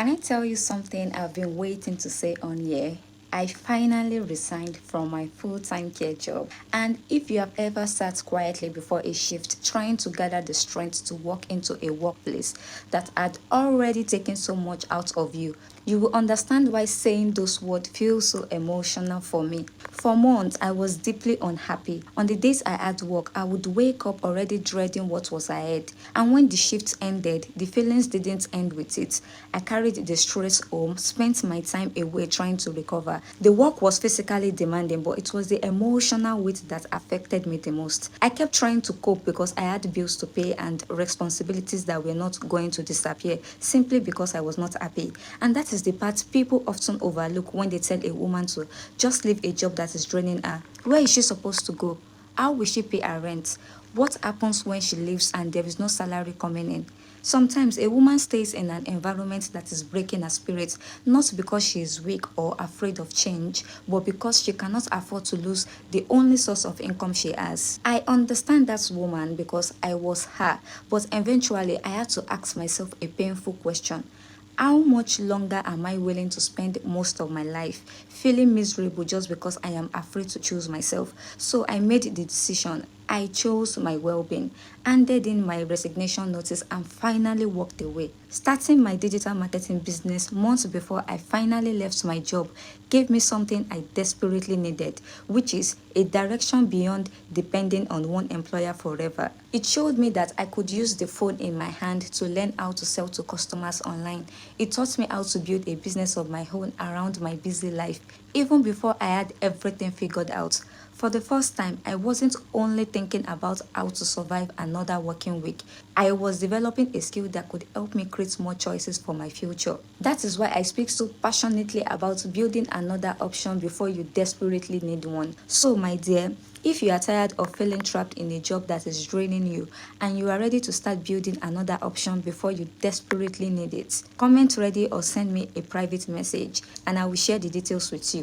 Can I tell you something I've been waiting to say on here? I finally resigned from my full-time care job. And if you have ever sat quietly before a shift trying to gather the strength to walk into a workplace that had already taken so much out of you, you will understand why saying those words feels so emotional for me. For months, I was deeply unhappy. On the days I had work, I would wake up already dreading what was ahead. And when the shift ended, the feelings didn't end with it. I carried the stress home, spent my time away trying to recover. The work was physically demanding, but it was the emotional weight that affected me the most. I kept trying to cope because I had bills to pay and responsibilities that were not going to disappear simply because I was not happy. And that is the part people often overlook when they tell a woman to just leave a job that is draining her. Where is she supposed to go? How will she pay her rent? What happens when she leaves and there is no salary coming in? Sometimes a woman stays in an environment that is breaking her spirit, not because she is weak or afraid of change, but because she cannot afford to lose the only source of income she has. I understand that woman because I was her, but eventually I had to ask myself a painful question. How much longer am I willing to spend most of my life feeling miserable just because I am afraid to choose myself? So I made the decision. I chose my well being, handed in my resignation notice, and finally walked away. Starting my digital marketing business months before I finally left my job gave me something I desperately needed, which is a direction beyond depending on one employer forever. It showed me that I could use the phone in my hand to learn how to sell to customers online. It taught me how to build a business of my own around my busy life, even before I had everything figured out. For the first time, I wasn't only thinking about how to survive another working week. I was developing a skill that could help me create more choices for my future. That is why I speak so passionately about building another option before you desperately need one. So, my dear, if you are tired of feeling trapped in a job that is draining you and you are ready to start building another option before you desperately need it, comment ready or send me a private message and I will share the details with you.